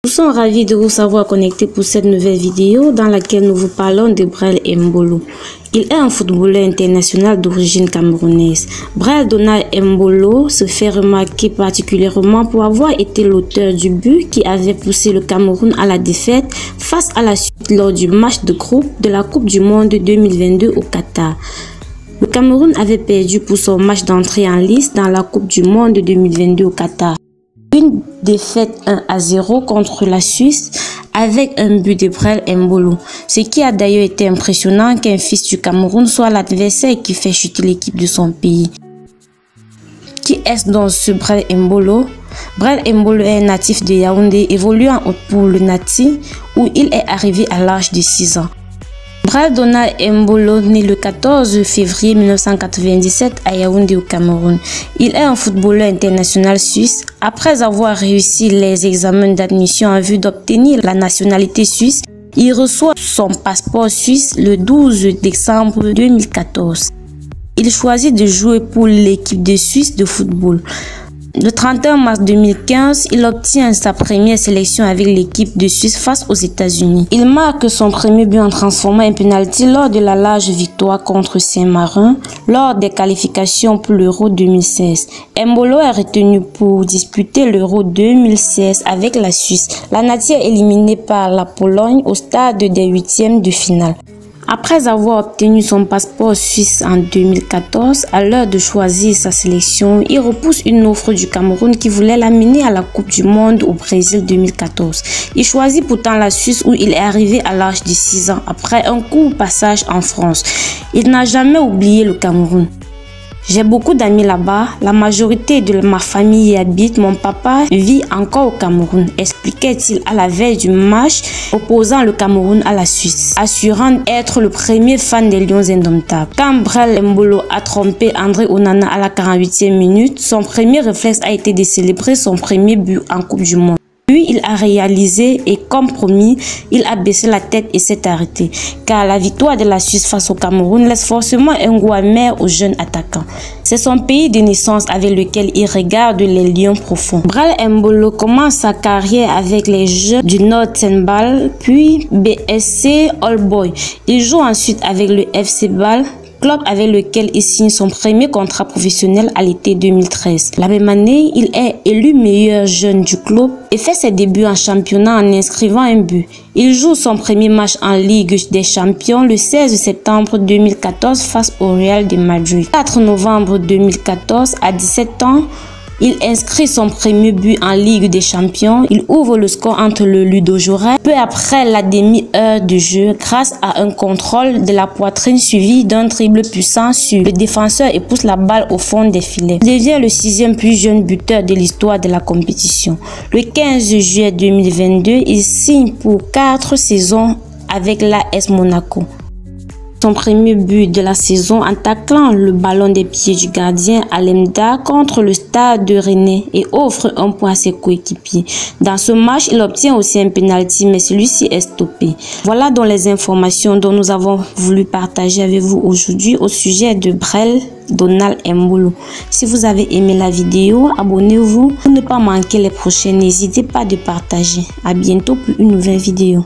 Nous sommes ravis de vous savoir connecté pour cette nouvelle vidéo dans laquelle nous vous parlons de Brel Embolo. Il est un footballeur international d'origine camerounaise. Brel Donald Embolo se fait remarquer particulièrement pour avoir été l'auteur du but qui avait poussé le Cameroun à la défaite face à la Suisse lors du match de groupe de la Coupe du Monde 2022 au Qatar. Le Cameroun avait perdu pour son match d'entrée en lice dans la Coupe du Monde 2022 au Qatar. Une défaite 1-0 contre la Suisse avec un but de Brel Embolo. Ce qui a d'ailleurs été impressionnant qu'un fils du Cameroun soit l'adversaire qui fait chuter l'équipe de son pays. Qui est-ce donc ce Brel Embolo? Brel Embolo est un natif de Yaoundé évoluant pour le Nati où il est arrivé à l'âge de 6 ans. Brel Donald Embolo, né le 14 février 1997 à Yaoundé au Cameroun. Il est un footballeur international suisse. Après avoir réussi les examens d'admission en vue d'obtenir la nationalité suisse, il reçoit son passeport suisse le 12 décembre 2014. Il choisit de jouer pour l'équipe de Suisse de football. Le 31 mars 2015, il obtient sa première sélection avec l'équipe de Suisse face aux États-Unis. Il marque son premier but en transformant un penalty lors de la large victoire contre Saint-Marin lors des qualifications pour l'Euro 2016. Embolo est retenu pour disputer l'Euro 2016 avec la Suisse. La Nati est éliminée par la Pologne au stade des huitièmes de finale. Après avoir obtenu son passeport suisse en 2014, à l'heure de choisir sa sélection, il repousse une offre du Cameroun qui voulait l'amener à la Coupe du Monde au Brésil 2014. Il choisit pourtant la Suisse où il est arrivé à l'âge de 6 ans après un court passage en France. Il n'a jamais oublié le Cameroun. J'ai beaucoup d'amis là-bas, la majorité de ma famille y habite, mon papa vit encore au Cameroun, expliquait-il à la veille du match opposant le Cameroun à la Suisse, assurant être le premier fan des Lions indomptables. Quand Brel Embolo a trompé André Onana à la 48e minute, son premier réflexe a été de célébrer son premier but en Coupe du Monde. Puis il a réalisé et comme promis, il a baissé la tête et s'est arrêté. Car la victoire de la Suisse face au Cameroun laisse forcément un goût amer au jeune attaquant. C'est son pays de naissance avec lequel il regarde les lions profonds. Brel Embolo commence sa carrière avec les Jeux du Northern Ball, puis BSC All Boy. Il joue ensuite avec le FC Bâle, club avec lequel il signe son premier contrat professionnel à l'été 2013. La même année, il est élu meilleur jeune du club et fait ses débuts en championnat en inscrivant un but. Il joue son premier match en Ligue des Champions le 16 septembre 2014 face au Real de Madrid. Le 4 novembre 2014, à 17 ans, il inscrit son premier but en Ligue des Champions. Il ouvre le score entre le Ludogorets peu après la demi-heure de jeu grâce à un contrôle de la poitrine suivi d'un dribble puissant sur le défenseur et pousse la balle au fond des filets. Il devient le 6e plus jeune buteur de l'histoire de la compétition. Le 15 juillet 2022, il signe pour 4 saisons avec l'AS Monaco. Son premier but de la saison en taclant le ballon des pieds du gardien Alemda contre le Stade de Rennais et offre un point à ses coéquipiers. Dans ce match, il obtient aussi un penalty mais celui-ci est stoppé. Voilà donc les informations dont nous avons voulu partager avec vous aujourd'hui au sujet de Brel Donald Embolo. Si vous avez aimé la vidéo, abonnez-vous pour ne pas manquer les prochaines. N'hésitez pas de partager. À bientôt pour une nouvelle vidéo.